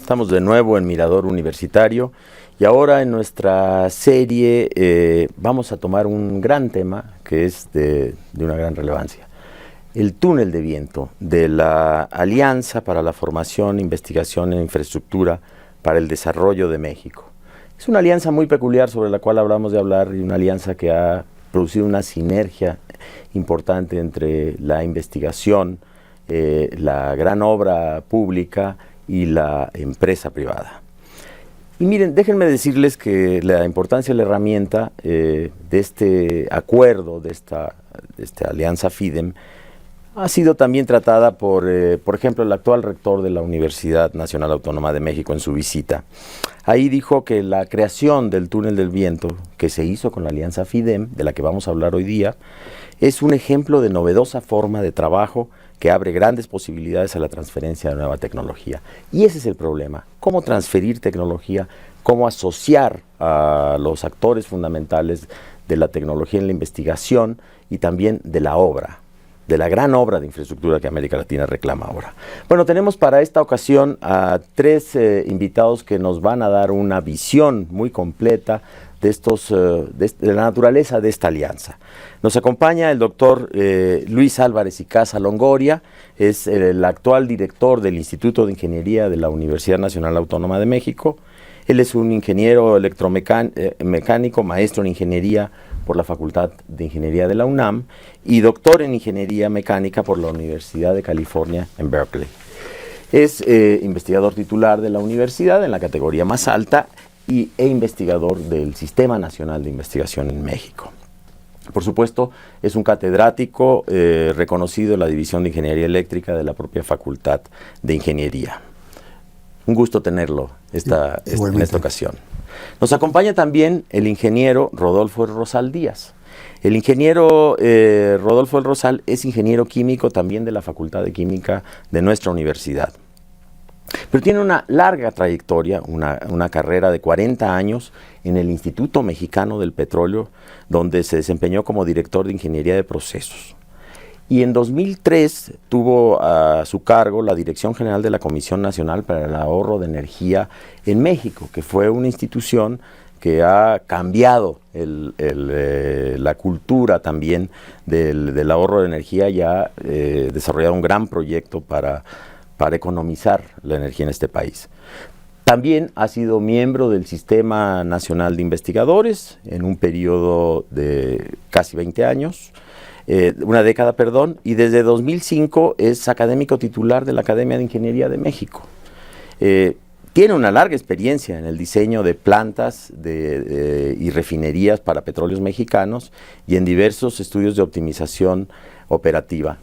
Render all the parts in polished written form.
Estamos de nuevo en Mirador Universitario y ahora en nuestra serie vamos a tomar un gran tema que es de una gran relevancia. El túnel de viento de la Alianza para la Formación, Investigación e Infraestructura para el Desarrollo de México. Es una alianza muy peculiar sobre la cual hablamos de hablar y una alianza que ha producido una sinergia importante entre la investigación, la gran obra pública y la empresa privada. Y miren, déjenme decirles que la importancia de la herramienta de este acuerdo, de esta alianza FIDEM, ha sido también tratada por ejemplo, el actual rector de la Universidad Nacional Autónoma de México en su visita. Ahí dijo que la creación del túnel del viento que se hizo con la alianza FIDEM, de la que vamos a hablar hoy día, es un ejemplo de novedosa forma de trabajo que abre grandes posibilidades a la transferencia de nueva tecnología. Y ese es el problema, cómo transferir tecnología, cómo asociar a los actores fundamentales de la tecnología en la investigación y también de la obra, de la gran obra de infraestructura que América Latina reclama ahora. Bueno, tenemos para esta ocasión a tres invitados que nos van a dar una visión muy completa de la naturaleza de esta alianza. Nos acompaña el doctor Luis Álvarez y Casa Longoria, es el actual director del Instituto de Ingeniería de la Universidad Nacional Autónoma de México. Él es un ingeniero electromecánico, maestro en ingeniería por la Facultad de Ingeniería de la UNAM y doctor en Ingeniería Mecánica por la Universidad de California en Berkeley. Es investigador titular de la universidad en la categoría más alta e investigador del Sistema Nacional de Investigación en México. Por supuesto, es un catedrático reconocido en la División de Ingeniería Eléctrica de la propia Facultad de Ingeniería. Un gusto tenerlo en esta ocasión. Nos acompaña también el ingeniero Rodolfo El Rosal Díaz. El ingeniero Rodolfo El Rosal es ingeniero químico también de la Facultad de Química de nuestra universidad. Pero tiene una larga trayectoria, una carrera de 40 años en el Instituto Mexicano del Petróleo, donde se desempeñó como director de Ingeniería de Procesos. Y en 2003 tuvo a su cargo la Dirección General de la Comisión Nacional para el Ahorro de Energía en México, que fue una institución que ha cambiado la cultura también del ahorro de energía y ha desarrollado un gran proyecto para economizar la energía en este país. También ha sido miembro del Sistema Nacional de Investigadores en un periodo de casi 20 años, una década, perdón, y desde 2005 es académico titular de la Academia de Ingeniería de México. Tiene una larga experiencia en el diseño de plantas y refinerías para petróleos mexicanos y en diversos estudios de optimización operativa.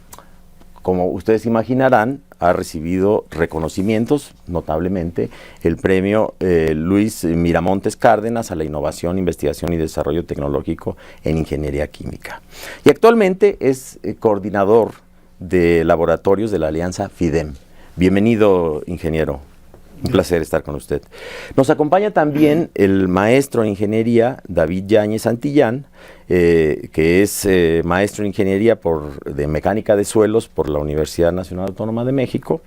Como ustedes imaginarán, ha recibido reconocimientos, notablemente, el premio Luis Miramontes Cárdenas a la innovación, investigación y desarrollo tecnológico en ingeniería química. Y actualmente es coordinador de laboratorios de la Alianza FIDEM. Bienvenido, ingeniero. Un placer estar con usted. Nos acompaña también el maestro en ingeniería, David Yáñez Santillán, que es maestro en ingeniería de mecánica de suelos por la Universidad Nacional Autónoma de México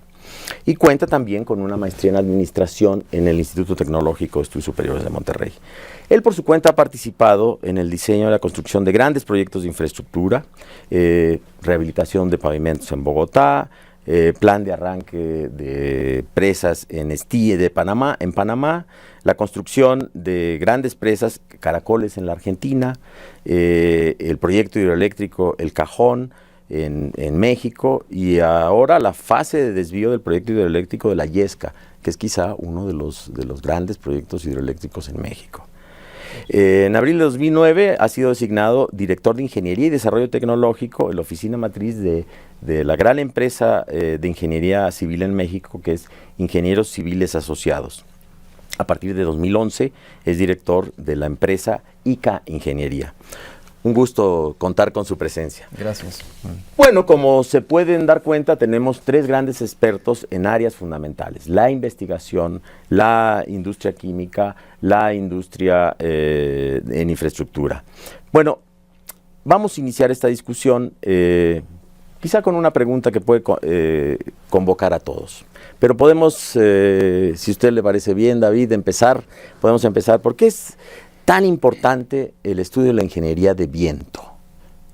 y cuenta también con una maestría en administración en el Instituto Tecnológico de Estudios Superiores de Monterrey. Él por su cuenta ha participado en el diseño y la construcción de grandes proyectos de infraestructura, rehabilitación de pavimentos en Bogotá, plan de arranque de presas en Estille en Panamá, la construcción de grandes presas, Caracoles en la Argentina, el proyecto hidroeléctrico El Cajón en México y ahora la fase de desvío del proyecto hidroeléctrico de la Yesca, que es quizá uno de los grandes proyectos hidroeléctricos en México. En abril de 2009 ha sido designado director de Ingeniería y Desarrollo Tecnológico en la oficina matriz de la gran empresa de ingeniería civil en México, que es Ingenieros Civiles Asociados. A partir de 2011 es director de la empresa ICA Ingeniería. Un gusto contar con su presencia. Gracias. Bueno, como se pueden dar cuenta, tenemos tres grandes expertos en áreas fundamentales: la investigación, la industria química, la industria en infraestructura. Bueno, vamos a iniciar esta discusión quizá con una pregunta que puede convocar a todos. Pero podemos, si a usted le parece bien, David, podemos empezar. ¿Por qué es tan importante el estudio de la ingeniería de viento?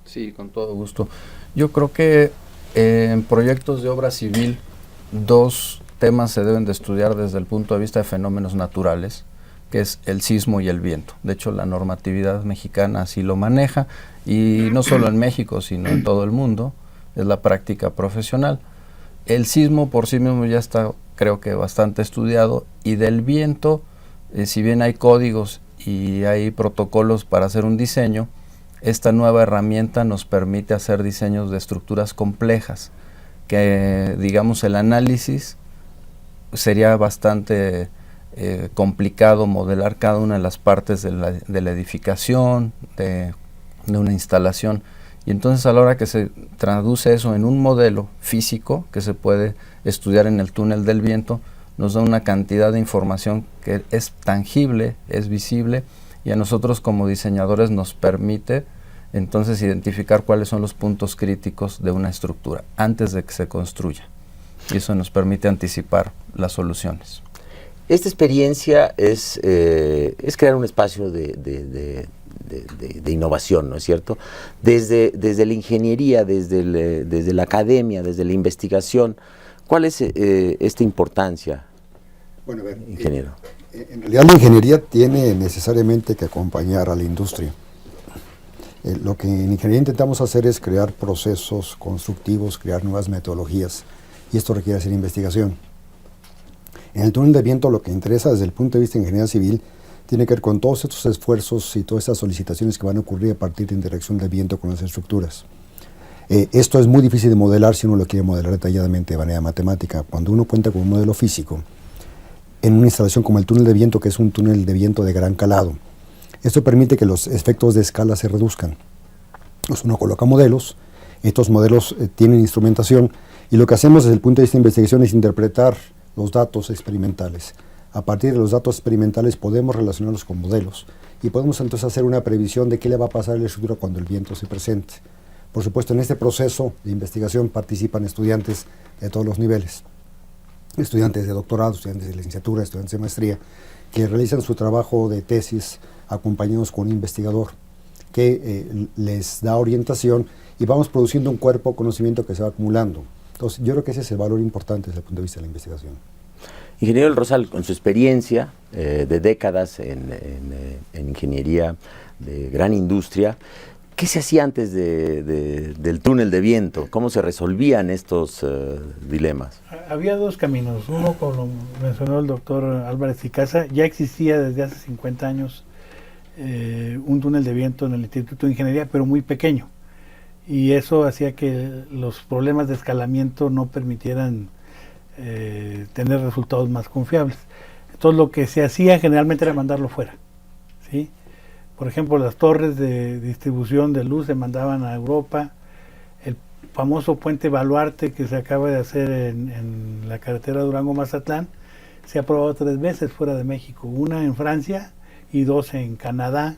Sí, con todo gusto. Yo creo que en proyectos de obra civil, dos temas se deben de estudiar desde el punto de vista de fenómenos naturales, que es el sismo y el viento. De hecho, la normatividad mexicana así lo maneja, y no solo en México, sino en todo el mundo, es la práctica profesional. El sismo por sí mismo ya está, creo que, bastante estudiado, y del viento, si bien hay códigos y hay protocolos para hacer un diseño, esta nueva herramienta nos permite hacer diseños de estructuras complejas, que, digamos, el análisis sería bastante complicado modelar cada una de las partes de la edificación, de una instalación. Y entonces, a la hora que se traduce eso en un modelo físico que se puede estudiar en el túnel del viento, nos da una cantidad de información que es tangible, es visible, y a nosotros como diseñadores nos permite entonces identificar cuáles son los puntos críticos de una estructura antes de que se construya. Y eso nos permite anticipar las soluciones. Esta experiencia es crear un espacio de innovación, ¿no es cierto? Desde la ingeniería, desde la academia, desde la investigación, ¿cuál es esta importancia, bueno, a ver, ingeniero? En realidad la ingeniería tiene necesariamente que acompañar a la industria. Lo que en ingeniería intentamos hacer es crear procesos constructivos, crear nuevas metodologías, y esto requiere hacer investigación. En el túnel de viento lo que interesa desde el punto de vista de ingeniería civil tiene que ver con todos estos esfuerzos y todas estas solicitaciones que van a ocurrir a partir de interacción del viento con las estructuras. Esto es muy difícil de modelar si uno lo quiere modelar detalladamente de manera matemática. Cuando uno cuenta con un modelo físico, en una instalación como el túnel de viento, que es un túnel de viento de gran calado, esto permite que los efectos de escala se reduzcan. Entonces uno coloca modelos, estos modelos tienen instrumentación, y lo que hacemos desde el punto de vista de investigación es interpretar los datos experimentales. A partir de los datos experimentales podemos relacionarlos con modelos, y podemos entonces hacer una previsión de qué le va a pasar a la estructura cuando el viento se presente. Por supuesto, en este proceso de investigación participan estudiantes de todos los niveles, estudiantes de doctorado, estudiantes de licenciatura, estudiantes de maestría, que realizan su trabajo de tesis acompañados con un investigador que les da orientación, y vamos produciendo un cuerpo de conocimiento que se va acumulando. Entonces, yo creo que ese es el valor importante desde el punto de vista de la investigación. Ingeniero del Rosal, con su experiencia de décadas en ingeniería de gran industria, ¿qué se hacía antes del túnel de viento? ¿Cómo se resolvían estos dilemas? Había dos caminos. Uno, como mencionó el doctor Álvarez y Casa, ya existía desde hace 50 años un túnel de viento en el Instituto de Ingeniería, pero muy pequeño. Y eso hacía que los problemas de escalamiento no permitieran tener resultados más confiables. Entonces lo que se hacía generalmente era mandarlo fuera, ¿sí? Por ejemplo, las torres de distribución de luz se mandaban a Europa. El famoso puente Baluarte que se acaba de hacer en la carretera Durango-Mazatlán se ha probado 3 veces fuera de México, una en Francia y 2 en Canadá.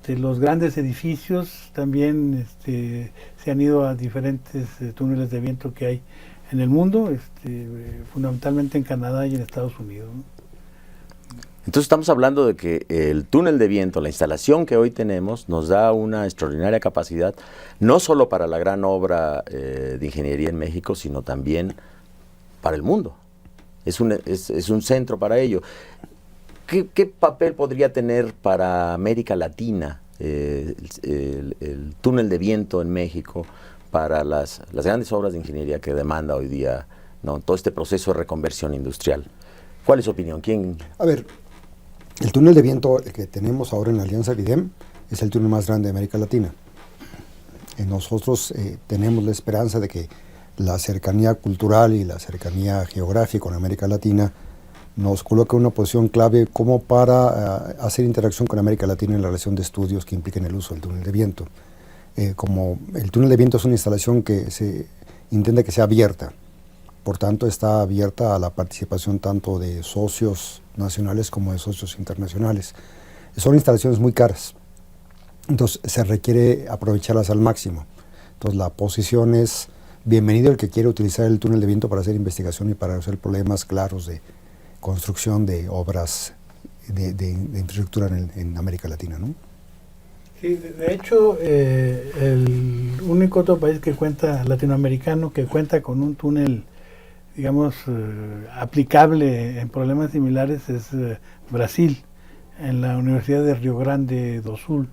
Los grandes edificios también se han ido a diferentes túneles de viento que hay en el mundo, fundamentalmente en Canadá y en Estados Unidos, ¿no? Entonces estamos hablando de que el túnel de viento, la instalación que hoy tenemos, nos da una extraordinaria capacidad, no solo para la gran obra de ingeniería en México, sino también para el mundo. Es un centro para ello. ¿Qué papel podría tener para América Latina el túnel de viento en México para las grandes obras de ingeniería que demanda hoy día, ¿no?, todo este proceso de reconversión industrial? ¿Cuál es su opinión? ¿Quién? A ver, el túnel de viento que tenemos ahora en la Alianza VIDEM es el túnel más grande de América Latina. Nosotros tenemos la esperanza de que la cercanía cultural y la cercanía geográfica con América Latina nos coloca en una posición clave como para hacer interacción con América Latina en la relación de estudios que impliquen el uso del túnel de viento. Como el túnel de viento es una instalación que se intenta que sea abierta, por tanto está abierta a la participación tanto de socios nacionales como de socios internacionales. Son instalaciones muy caras, entonces se requiere aprovecharlas al máximo. Entonces la posición es, bienvenido el que quiere utilizar el túnel de viento para hacer investigación y para resolver problemas claros de construcción de obras de infraestructura en América Latina, ¿no? Sí, de hecho, el único otro país latinoamericano que cuenta con un túnel, digamos, aplicable en problemas similares es Brasil, en la Universidad de Río Grande do Sul.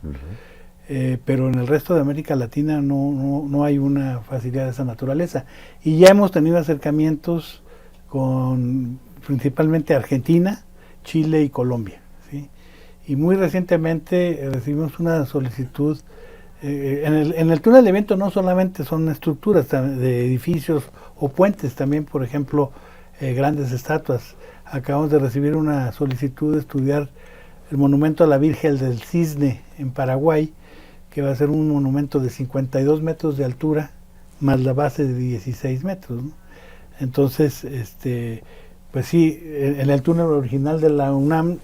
Pero en el resto de América Latina no hay una facilidad de esa naturaleza. Y ya hemos tenido acercamientos con principalmente Argentina, Chile y Colombia, ¿sí? Y muy recientemente recibimos una solicitud. En el túnel de viento no solamente son estructuras de edificios o puentes, también, por ejemplo, grandes estatuas. Acabamos de recibir una solicitud de estudiar el monumento a la Virgen del Cisne en Paraguay, que va a ser un monumento de 52 metros de altura, más la base de 16 metros, ¿no? Entonces, pues sí, en el túnel original de la UNAM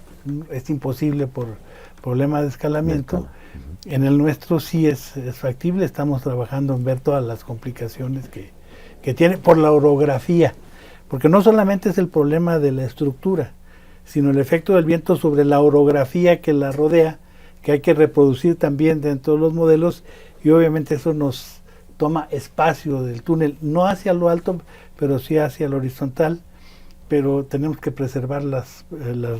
es imposible por problema de escalamiento. En el nuestro sí es factible, estamos trabajando en ver todas las complicaciones que tiene por la orografía, porque no solamente es el problema de la estructura, sino el efecto del viento sobre la orografía que la rodea, que hay que reproducir también dentro de los modelos, y obviamente eso nos toma espacio del túnel, no hacia lo alto, pero sí hacia lo horizontal, pero tenemos que preservar las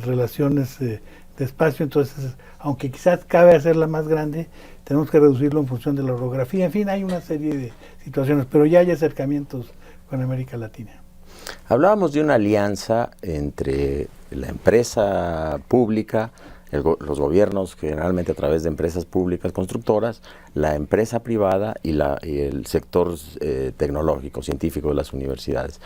relaciones de espacio. Entonces, aunque quizás cabe hacerla más grande, tenemos que reducirlo en función de la orografía. En fin, hay una serie de situaciones, pero ya hay acercamientos con América Latina. Hablábamos de una alianza entre la empresa pública, los gobiernos, generalmente a través de empresas públicas constructoras, la empresa privada y el sector tecnológico, científico de las universidades.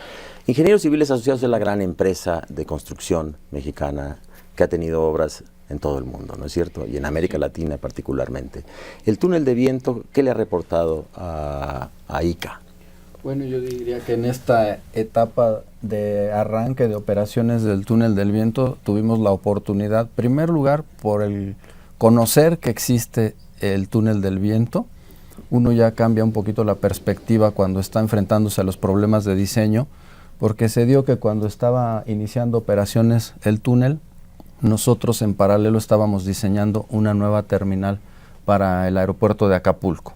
Ingenieros Civiles Asociados es la gran empresa de construcción mexicana que ha tenido obras en todo el mundo, ¿no es cierto? Y en América Latina particularmente. El túnel de viento, ¿qué le ha reportado a ICA? Bueno, yo diría que en esta etapa de arranque de operaciones del túnel del viento tuvimos la oportunidad, en primer lugar, por el conocer que existe el túnel del viento. Uno ya cambia un poquito la perspectiva cuando está enfrentándose a los problemas de diseño, porque se dio que cuando estaba iniciando operaciones el túnel, nosotros en paralelo estábamos diseñando una nueva terminal para el aeropuerto de Acapulco,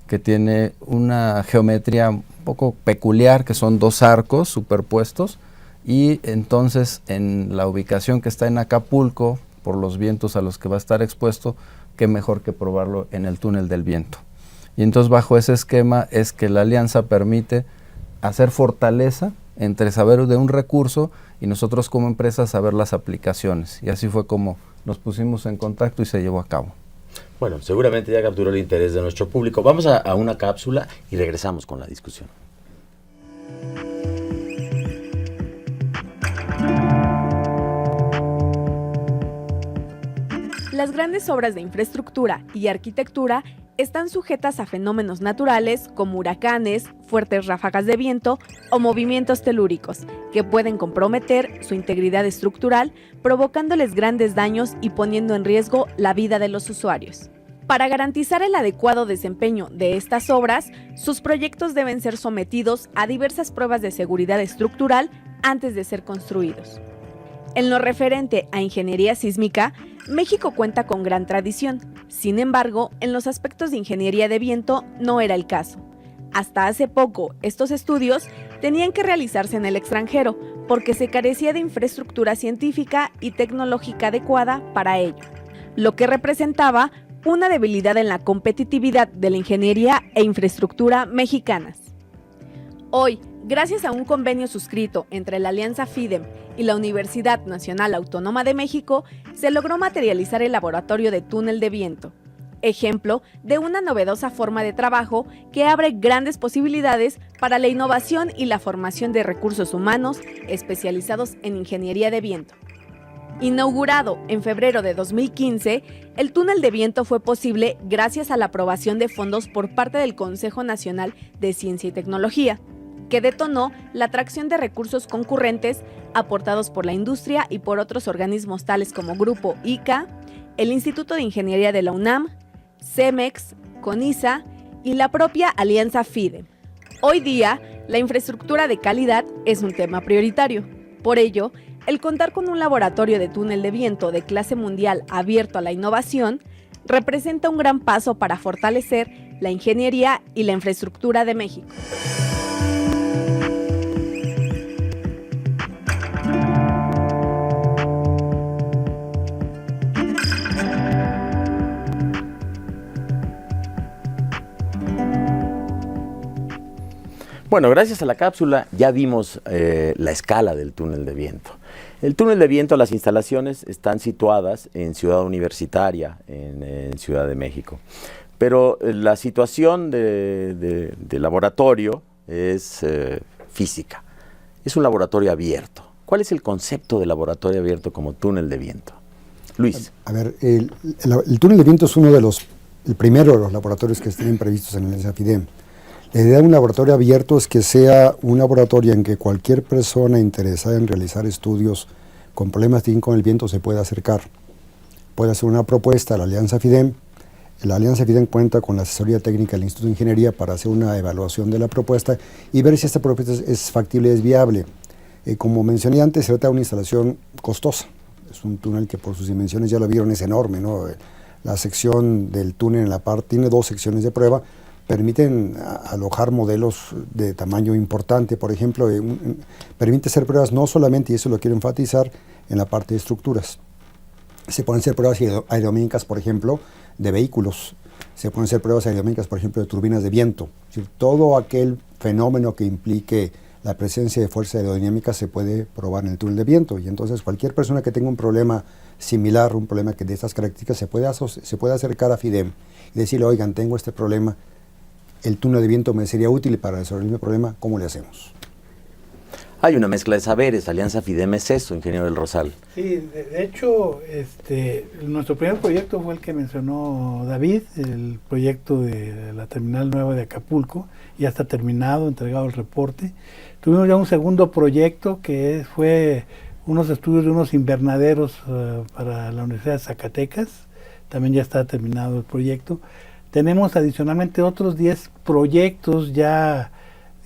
que tiene una geometría un poco peculiar, que son dos arcos superpuestos, y entonces en la ubicación que está en Acapulco, por los vientos a los que va a estar expuesto, qué mejor que probarlo en el túnel del viento. Y entonces bajo ese esquema es que la alianza permite hacer fortaleza entre saber de un recurso y nosotros como empresa saber las aplicaciones. Y así fue como nos pusimos en contacto y se llevó a cabo. Bueno, seguramente ya capturó el interés de nuestro público. Vamos a una cápsula y regresamos con la discusión. Las grandes obras de infraestructura y arquitectura están sujetas a fenómenos naturales como huracanes, fuertes ráfagas de viento o movimientos telúricos, que pueden comprometer su integridad estructural, provocándoles grandes daños y poniendo en riesgo la vida de los usuarios. Para garantizar el adecuado desempeño de estas obras, sus proyectos deben ser sometidos a diversas pruebas de seguridad estructural antes de ser construidos. En lo referente a ingeniería sísmica, México cuenta con gran tradición. Sin embargo, en los aspectos de ingeniería de viento no era el caso. Hasta hace poco, estos estudios tenían que realizarse en el extranjero porque se carecía de infraestructura científica y tecnológica adecuada para ello, lo que representaba una debilidad en la competitividad de la ingeniería e infraestructura mexicanas. Hoy, gracias a un convenio suscrito entre la Alianza FIDEM y la Universidad Nacional Autónoma de México, se logró materializar el laboratorio de túnel de viento, ejemplo de una novedosa forma de trabajo que abre grandes posibilidades para la innovación y la formación de recursos humanos especializados en ingeniería de viento. Inaugurado en febrero de 2015, el túnel de viento fue posible gracias a la aprobación de fondos por parte del Consejo Nacional de Ciencia y Tecnología, que detonó la atracción de recursos concurrentes aportados por la industria y por otros organismos tales como Grupo ICA, el Instituto de Ingeniería de la UNAM, CEMEX, CONISA y la propia alianza FIDEM. Hoy día, la infraestructura de calidad es un tema prioritario. Por ello, el contar con un laboratorio de túnel de viento de clase mundial abierto a la innovación representa un gran paso para fortalecer la ingeniería y la infraestructura de México. Bueno, gracias a la cápsula ya vimos la escala del túnel de viento. El túnel de viento, las instalaciones están situadas en Ciudad Universitaria, en Ciudad de México. Pero la situación de laboratorio es física. Es un laboratorio abierto. ¿Cuál es el concepto de laboratorio abierto como túnel de viento? Luis. A ver, el túnel de viento es uno de el primero de los laboratorios que estén previstos en el FIDEM. La idea de un laboratorio abierto es que sea un laboratorio en que cualquier persona interesada en realizar estudios con problemas con el viento se pueda acercar. Puede hacer una propuesta a la Alianza FIDEM. La Alianza FIDEM cuenta con la asesoría técnica del Instituto de Ingeniería para hacer una evaluación de la propuesta y ver si esta propuesta es factible, es viable. Como mencioné antes, se trata de una instalación costosa. Es un túnel que por sus dimensiones, ya lo vieron, es enorme, ¿no? La sección del túnel en la parte tiene 2 secciones de prueba, permiten alojar modelos de tamaño importante, por ejemplo, permite hacer pruebas no solamente, y eso lo quiero enfatizar, en la parte de estructuras. Se pueden hacer pruebas aerodinámicas, por ejemplo, de vehículos. Se pueden hacer pruebas aerodinámicas, por ejemplo, de turbinas de viento. Es decir, todo aquel fenómeno que implique la presencia de fuerza aerodinámica se puede probar en el túnel de viento. Y entonces cualquier persona que tenga un problema similar, un problema de estas características, se puede acercar a FIDEM y decirle, oigan, tengo este problema, el túnel de viento me sería útil para resolver mi problema, ¿cómo le hacemos? Hay una mezcla de saberes, Alianza FIDEM es eso, ingeniero del Rosal. Sí, de hecho, nuestro primer proyecto fue el que mencionó David, el proyecto de la terminal nueva de Acapulco, ya está terminado, entregado el reporte. Tuvimos ya un segundo proyecto que fue unos estudios de unos invernaderos para la Universidad de Zacatecas, también ya está terminado el proyecto. Tenemos adicionalmente otros 10 proyectos ya,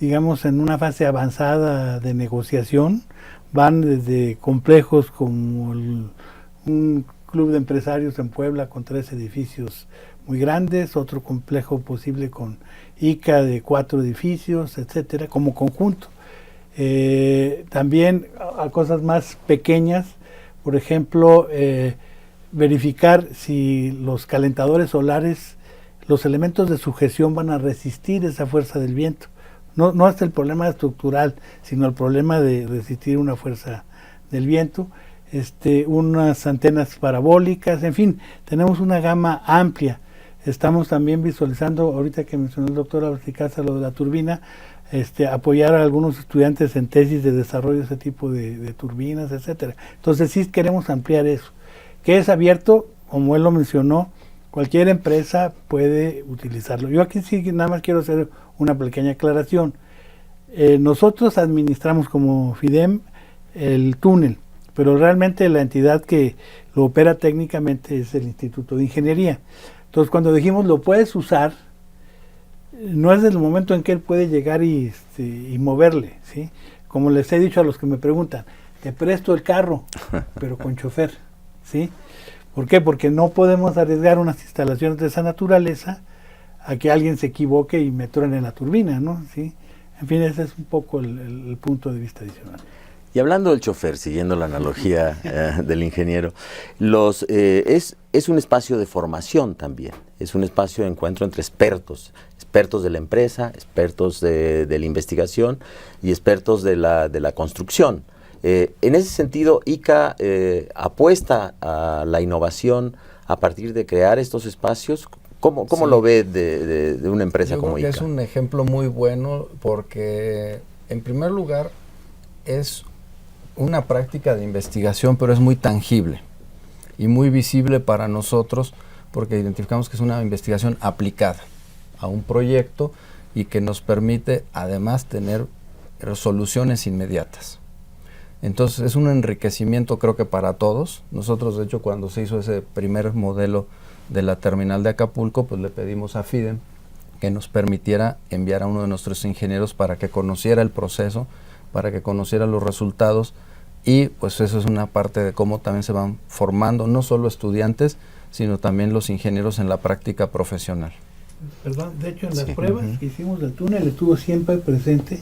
digamos, en una fase avanzada de negociación. Van desde complejos como un club de empresarios en Puebla con 3 edificios muy grandes, otro complejo posible con ICA de 4 edificios, etcétera, como conjunto. También a cosas más pequeñas, por ejemplo, verificar si los calentadores solares, los elementos de sujeción van a resistir esa fuerza del viento. No es el problema estructural, sino el problema de resistir una fuerza del viento. Unas antenas parabólicas, en fin, tenemos una gama amplia. Estamos también visualizando, ahorita que mencionó el doctor Alberticasa, lo de la turbina, apoyar a algunos estudiantes en tesis de desarrollo de ese tipo de turbinas, etcétera. Entonces sí queremos ampliar eso. Que es abierto, como él lo mencionó, cualquier empresa puede utilizarlo. Yo aquí sí nada más quiero hacer una pequeña aclaración. Nosotros administramos como FIDEM el túnel, pero realmente la entidad que lo opera técnicamente es el Instituto de Ingeniería. Entonces cuando dijimos lo puedes usar, no es del momento en que él puede llegar y moverle, ¿sí? Como les he dicho a los que me preguntan, te presto el carro, pero con chofer, ¿sí? ¿Por qué? Porque no podemos arriesgar unas instalaciones de esa naturaleza a que alguien se equivoque y me truene la turbina, ¿no? ¿Sí? En fin, ese es un poco el punto de vista adicional. Y hablando del chofer, siguiendo la analogía del ingeniero, es un espacio de formación también, es un espacio de encuentro entre expertos de la empresa, expertos de la investigación y expertos de la construcción. En ese sentido, ICA apuesta a la innovación a partir de crear estos espacios. ¿Cómo sí lo ve de una empresa como ICA? Es un ejemplo muy bueno porque, en primer lugar, es una práctica de investigación, pero es muy tangible y muy visible para nosotros porque identificamos que es una investigación aplicada a un proyecto y que nos permite además tener soluciones inmediatas. Entonces es un enriquecimiento, creo que para todos. Nosotros, de hecho, cuando se hizo ese primer modelo de la terminal de Acapulco, pues le pedimos a FIDEM que nos permitiera enviar a uno de nuestros ingenieros para que conociera el proceso, para que conociera los resultados, y pues eso es una parte de cómo también se van formando no solo estudiantes, sino también los ingenieros en la práctica profesional. Perdón, de hecho en las pruebas que hicimos del túnel estuvo siempre presente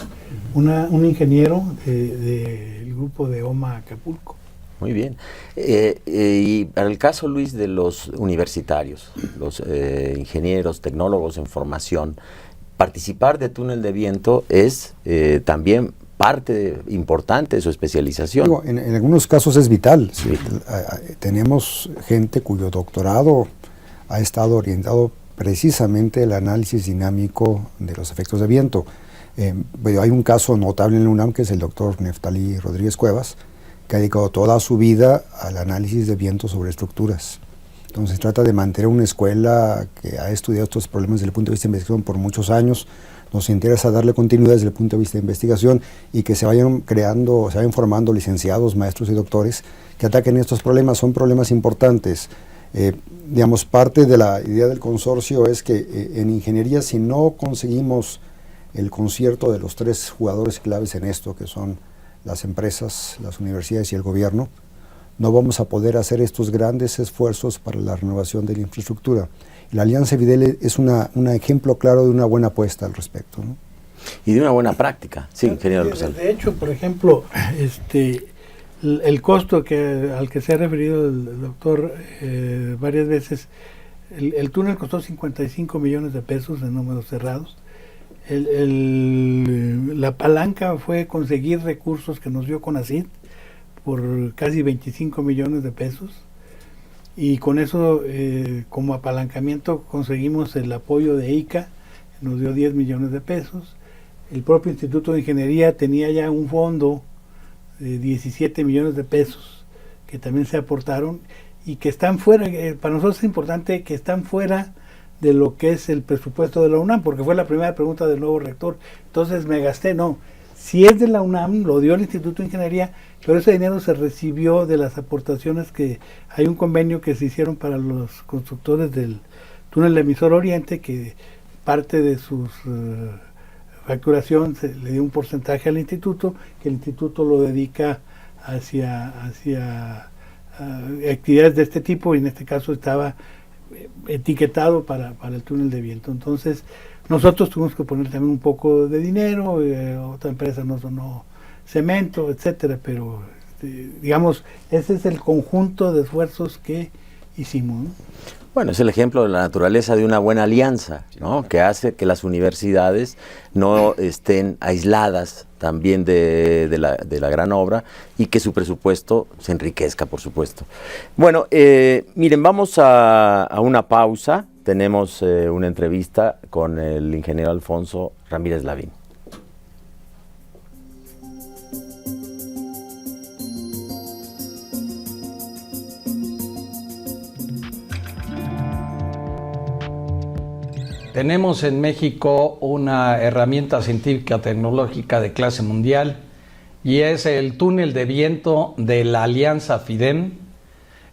un ingeniero del grupo de OMA Acapulco. Muy bien. Y para el caso, Luis, de los universitarios, los ingenieros, tecnólogos en formación, participar de túnel de viento es también parte importante de su especialización. Digo, en algunos casos es vital. Sí. Tenemos gente cuyo doctorado ha estado orientado precisamente al análisis dinámico de los efectos de viento. Hay un caso notable en la UNAM que es el doctor Neftalí Rodríguez Cuevas, que ha dedicado toda su vida al análisis de viento sobre estructuras. Entonces trata de mantener una escuela que ha estudiado estos problemas desde el punto de vista de investigación por muchos años. Nos interesa darle continuidad desde el punto de vista de investigación y que se vayan formando licenciados, maestros y doctores que ataquen estos problemas. Son problemas importantes. Digamos, parte de la idea del consorcio es que en ingeniería, si no conseguimos el concierto de los tres jugadores claves en esto, que son las empresas, las universidades y el gobierno, no vamos a poder hacer estos grandes esfuerzos para la renovación de la infraestructura. La Alianza Fidel es un ejemplo claro de una buena apuesta al respecto, ¿no? Y de una buena práctica, sí, ingeniero Rosal. De hecho, por ejemplo, el costo al que se ha referido el doctor varias veces, el túnel costó 55 millones de pesos en números cerrados. La palanca fue conseguir recursos que nos dio CONACYT por casi 25 millones de pesos, y con eso como apalancamiento conseguimos el apoyo de ICA, nos dio 10 millones de pesos. El propio Instituto de Ingeniería tenía ya un fondo de 17 millones de pesos que también se aportaron y que están fuera. Para nosotros es importante que están fuera de lo que es el presupuesto de la UNAM, porque fue la primera pregunta del nuevo rector. Entonces me gasté, si es de la UNAM, lo dio el Instituto de Ingeniería, pero ese dinero se recibió de las aportaciones que hay un convenio que se hicieron para los constructores del túnel de Emisor Oriente, que parte de sus facturación se le dio un porcentaje al instituto, que el instituto lo dedica hacia actividades de este tipo, y en este caso estaba etiquetado para el túnel de viento. Entonces nosotros tuvimos que poner también un poco de dinero, otra empresa nos donó cemento, etcétera, pero digamos, ese es el conjunto de esfuerzos que hicimos, ¿no? Bueno, es el ejemplo de la naturaleza de una buena alianza, ¿no? Que hace que las universidades no estén aisladas también de la gran obra, y que su presupuesto se enriquezca, por supuesto. Bueno, miren, vamos a una pausa. Tenemos una entrevista con el ingeniero Alfonso Ramírez Lavín. Tenemos en México una herramienta científica tecnológica de clase mundial, y es el túnel de viento de la Alianza FIDEM.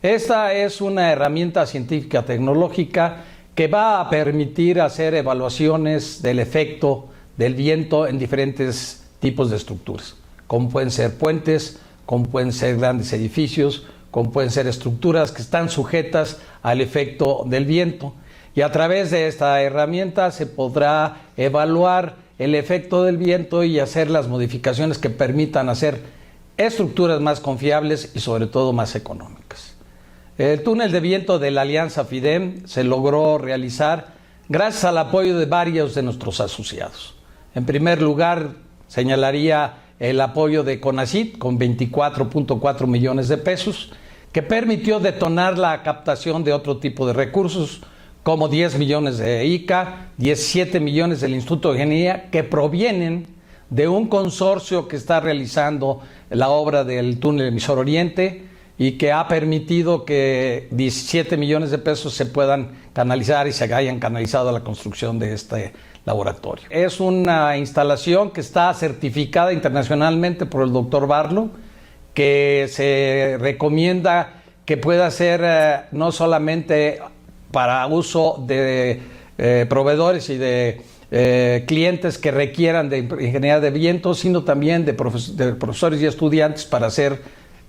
Esta es una herramienta científica tecnológica que va a permitir hacer evaluaciones del efecto del viento en diferentes tipos de estructuras, como pueden ser puentes, como pueden ser grandes edificios, como pueden ser estructuras que están sujetas al efecto del viento. Y a través de esta herramienta se podrá evaluar el efecto del viento y hacer las modificaciones que permitan hacer estructuras más confiables y sobre todo más económicas. El túnel de viento de la Alianza FIDEM se logró realizar gracias al apoyo de varios de nuestros asociados. En primer lugar, señalaría el apoyo de CONACYT con 24.4 millones de pesos, que permitió detonar la captación de otro tipo de recursos, como 10 millones de ICA, 17 millones del Instituto de Ingeniería, que provienen de un consorcio que está realizando la obra del túnel Emisor Oriente, y que ha permitido que 17 millones de pesos se puedan canalizar y se hayan canalizado a la construcción de este laboratorio. Es una instalación que está certificada internacionalmente por el doctor Barlow, que se recomienda que pueda ser no solamente para uso de proveedores y de clientes que requieran de ingeniería de viento, sino también de profesores y estudiantes para hacer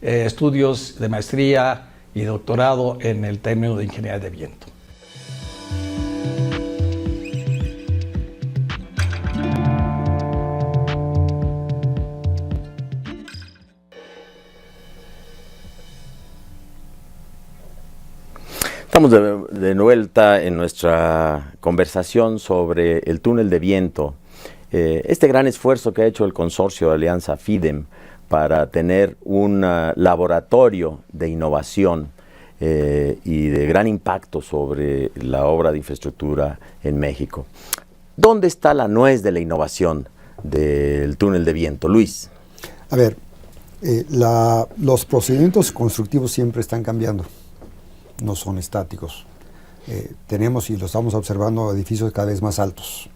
estudios de maestría y doctorado en el término de ingeniería de viento. Estamos de vuelta en nuestra conversación sobre el túnel de viento, este gran esfuerzo que ha hecho el consorcio de Alianza FIDEM para tener un laboratorio de innovación y de gran impacto sobre la obra de infraestructura en México. ¿Dónde está la nuez de la innovación del túnel de viento, Luis? A ver, los procedimientos constructivos siempre están cambiando. No son estáticos. Tenemos, y lo estamos observando, edificios cada vez más altos.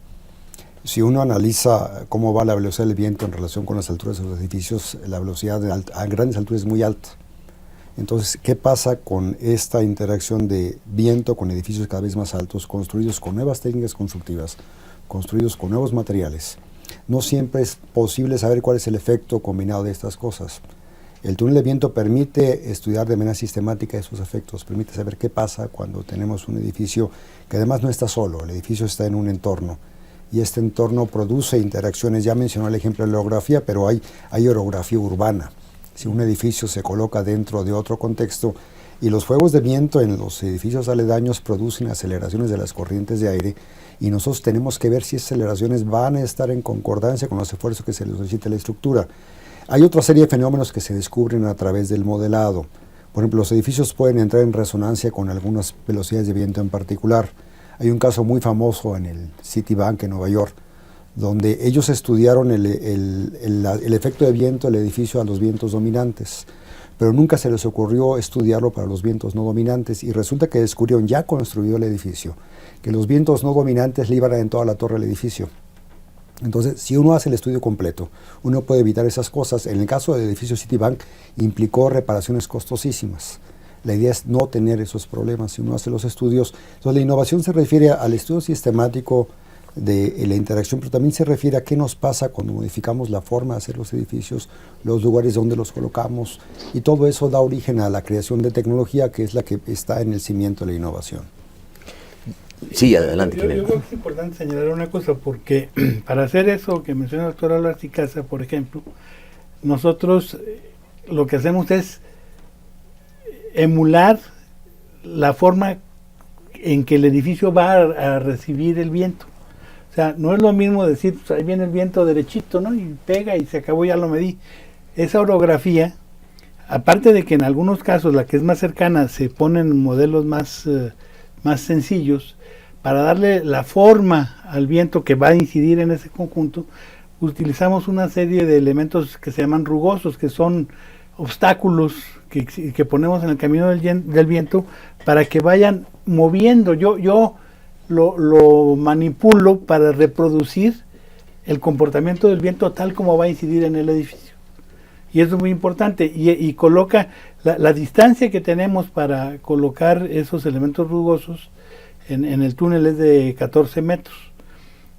Si uno analiza cómo va la velocidad del viento en relación con las alturas de los edificios, la velocidad a grandes alturas es muy alta. Entonces, ¿qué pasa con esta interacción de viento con edificios cada vez más altos, construidos con nuevas técnicas constructivas, construidos con nuevos materiales? No siempre es posible saber cuál es el efecto combinado de estas cosas. El túnel de viento permite estudiar de manera sistemática esos efectos, permite saber qué pasa cuando tenemos un edificio que además no está solo, el edificio está en un entorno y este entorno produce interacciones. Ya mencionó el ejemplo de la orografía, pero hay orografía urbana. Si un edificio se coloca dentro de otro contexto y los fuegos de viento en los edificios aledaños producen aceleraciones de las corrientes de aire y nosotros tenemos que ver si esas aceleraciones van a estar en concordancia con los esfuerzos que se les solicita a la estructura. Hay otra serie de fenómenos que se descubren a través del modelado. Por ejemplo, los edificios pueden entrar en resonancia con algunas velocidades de viento en particular. Hay un caso muy famoso en el Citibank en Nueva York, donde ellos estudiaron el efecto de viento del edificio a los vientos dominantes, pero nunca se les ocurrió estudiarlo para los vientos no dominantes, y resulta que descubrieron, ya construido el edificio, que los vientos no dominantes le iban en toda la torre del edificio. Entonces, si uno hace el estudio completo, uno puede evitar esas cosas. En el caso del edificio Citibank, implicó reparaciones costosísimas. La idea es no tener esos problemas si uno hace los estudios. Entonces, la innovación se refiere al estudio sistemático de la interacción, pero también se refiere a qué nos pasa cuando modificamos la forma de hacer los edificios, los lugares donde los colocamos, y todo eso da origen a la creación de tecnología, que es la que está en el cimiento de la innovación. Sí, adelante. Yo creo que es importante señalar una cosa, porque para hacer eso que menciona el doctor Álvarez y Casa, por ejemplo, nosotros lo que hacemos es emular la forma en que el edificio va a recibir el viento. O sea, no es lo mismo decir, pues ahí viene el viento derechito, ¿no? Y pega y se acabó, ya lo medí. Esa orografía, aparte de que en algunos casos la que es más cercana se ponen modelos más sencillos, para darle la forma al viento que va a incidir en ese conjunto, utilizamos una serie de elementos que se llaman rugosos, que son obstáculos que ponemos en el camino del viento para que vayan moviendo. Yo lo manipulo para reproducir el comportamiento del viento tal como va a incidir en el edificio. Y eso es muy importante. Y coloca la distancia que tenemos para colocar esos elementos rugosos en el túnel es de 14 metros.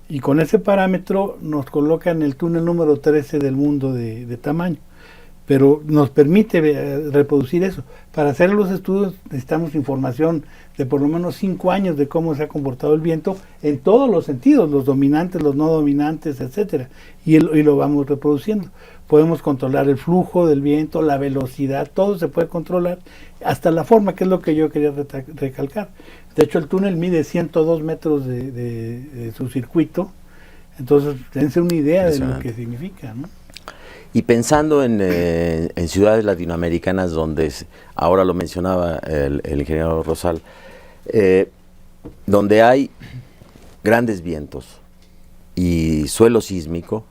Y con ese parámetro nos coloca en el túnel número 13 del mundo de tamaño. Pero nos permite reproducir eso. Para hacer los estudios necesitamos información de por lo menos 5 años de cómo se ha comportado el viento en todos los sentidos, los dominantes, los no dominantes, etcétera, y lo vamos reproduciendo. Podemos controlar el flujo del viento, la velocidad, todo se puede controlar, hasta la forma, que es lo que yo quería recalcar. De hecho, el túnel mide 102 metros de su circuito, entonces dense una idea de lo que significa, ¿no? Y pensando en ciudades latinoamericanas donde, ahora lo mencionaba el ingeniero Rosal, donde hay grandes vientos y suelo sísmico,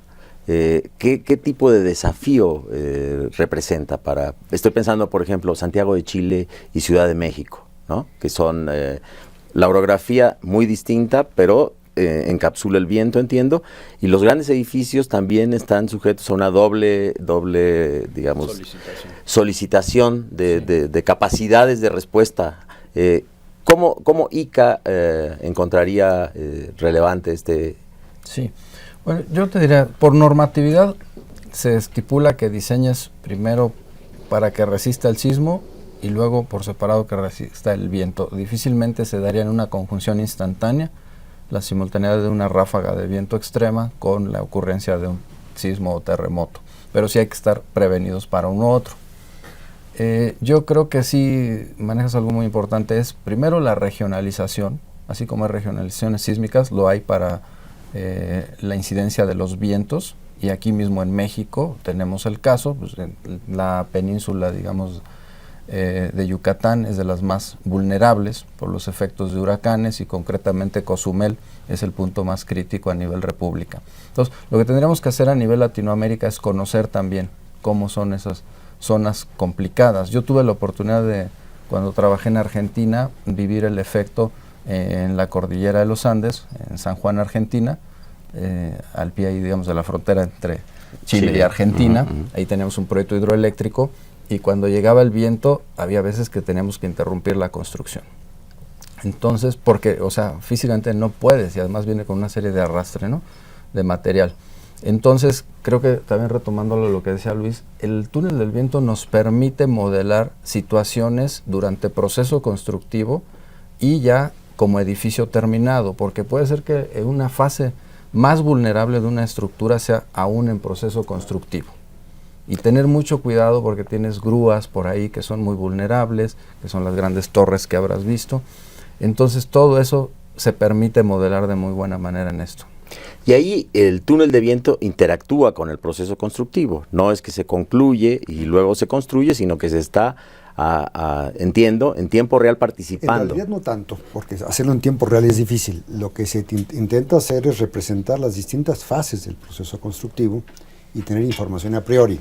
¿qué tipo de desafío representa para...? Estoy pensando, por ejemplo, Santiago de Chile y Ciudad de México, ¿no? Que son la orografía muy distinta, pero encapsula el viento, entiendo, y los grandes edificios también están sujetos a una doble digamos, solicitación de capacidades de respuesta. ¿Cómo ICA encontraría relevante este? Sí, bueno, yo te diría, por normatividad se estipula que diseñes primero para que resista el sismo y luego por separado que resista el viento. Difícilmente se daría en una conjunción instantánea la simultaneidad de una ráfaga de viento extrema con la ocurrencia de un sismo o terremoto, pero sí hay que estar prevenidos para uno u otro. Yo creo que sí manejas algo muy importante, es primero la regionalización, así como hay regionalizaciones sísmicas, lo hay para la incidencia de los vientos, y aquí mismo en México tenemos el caso, pues, en la península, digamos, de Yucatán es de las más vulnerables por los efectos de huracanes, y concretamente Cozumel es el punto más crítico a nivel república. Entonces, lo que tendríamos que hacer a nivel Latinoamérica es conocer también cómo son esas zonas complicadas. Yo tuve la oportunidad de, cuando trabajé en Argentina, vivir el efecto en la cordillera de los Andes, en San Juan, Argentina, al pie ahí, digamos, de la frontera entre Chile y Argentina. Ahí teníamos un proyecto hidroeléctrico, y cuando llegaba el viento había veces que teníamos que interrumpir la construcción. Entonces, porque, o sea, físicamente no puedes, y además viene con una serie de arrastre, ¿no?, de material. Entonces, creo que también retomándolo lo que decía Luis, el túnel del viento nos permite modelar situaciones durante proceso constructivo y ya como edificio terminado, porque puede ser que en una fase más vulnerable de una estructura sea aún en proceso constructivo. Y tener mucho cuidado porque tienes grúas por ahí que son muy vulnerables, que son las grandes torres que habrás visto. Entonces todo eso se permite modelar de muy buena manera en esto. Y ahí el túnel de viento interactúa con el proceso constructivo. No es que se concluye y luego se construye, sino que se está, entiendo, en tiempo real participando. En realidad no tanto, porque hacerlo en tiempo real es difícil. Lo que se intenta hacer es representar las distintas fases del proceso constructivo y tener información a priori.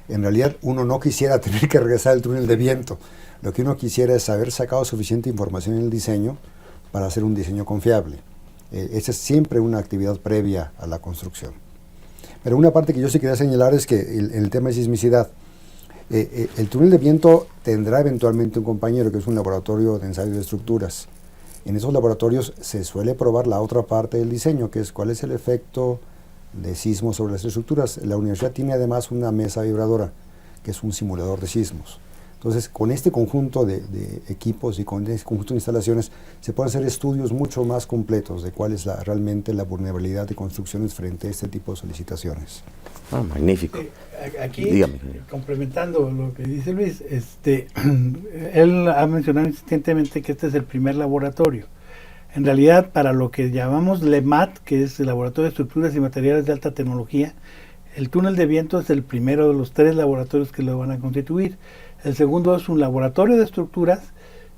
En realidad uno no quisiera tener que regresar al túnel de viento. Lo que uno quisiera es haber sacado suficiente información en el diseño para hacer un diseño confiable. Esa es siempre una actividad previa a la construcción. Pero una parte que yo sí quería señalar es que en el tema de sismicidad, el túnel de viento tendrá eventualmente un compañero que es un laboratorio de ensayo de estructuras. En esos laboratorios se suele probar la otra parte del diseño, que es cuál es el efecto de sismos sobre las estructuras. La universidad tiene además una mesa vibradora, que es un simulador de sismos. Entonces, con este conjunto de equipos y con este conjunto de instalaciones, se pueden hacer estudios mucho más completos de cuál es realmente la vulnerabilidad de construcciones frente a este tipo de solicitaciones. Ah, magnífico. Aquí, dígame, complementando lo que dice Luis, él ha mencionado insistentemente que este es el primer laboratorio. En realidad, para lo que llamamos LEMAT, que es el Laboratorio de Estructuras y Materiales de Alta Tecnología, el túnel de viento es el primero de los 3 laboratorios que lo van a constituir. El segundo es un laboratorio de estructuras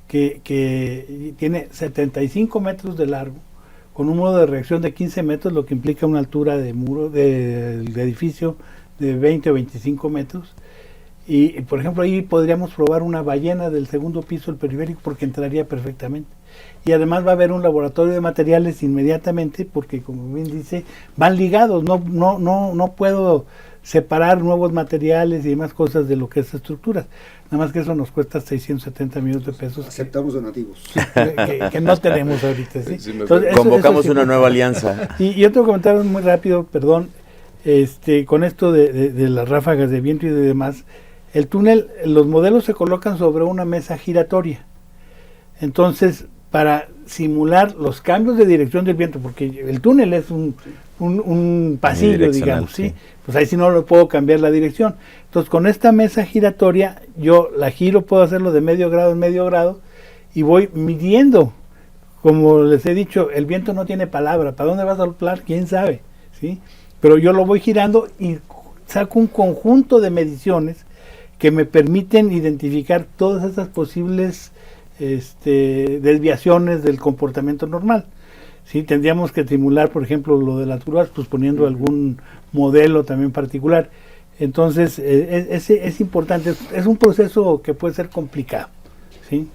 que tiene 75 metros de largo, con un modo de reacción de 15 metros, lo que implica una altura de muro del edificio de 20 o 25 metros. Y, por ejemplo, ahí podríamos probar una ballena del segundo piso del periférico, porque entraría perfectamente. Y además va a haber un laboratorio de materiales inmediatamente, porque, como bien dice, van ligados. No puedo separar nuevos materiales y demás cosas de lo que es estructuras. Nada más que eso nos cuesta 670 millones de pesos. Aceptamos donativos. Que no tenemos ahorita. ¿sí? Entonces, convocamos una nueva alianza. Y otro comentario muy rápido, perdón, con esto de las ráfagas de viento y de demás. El túnel, los modelos se colocan sobre una mesa giratoria. Entonces, para simular los cambios de dirección del viento, porque el túnel es un pasillo, digamos, ¿sí? Pues ahí sí no lo puedo cambiar la dirección. Entonces, con esta mesa giratoria, yo la giro, puedo hacerlo de medio grado en medio grado, y voy midiendo. Como les he dicho, el viento no tiene palabra. ¿Para dónde va a soplar? ¿Quién sabe? ¿Sí? Pero yo lo voy girando y saco un conjunto de mediciones que me permiten identificar todas esas posibles desviaciones del comportamiento normal. ¿Sí? Tendríamos que simular, por ejemplo, lo de las grúas, pues poniendo algún modelo también particular. Entonces, es importante, es un proceso que puede ser complicado. ¿Sí?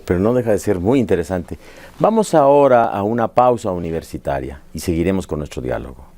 Pero no deja de ser muy interesante. Vamos ahora a una pausa universitaria y seguiremos con nuestro diálogo.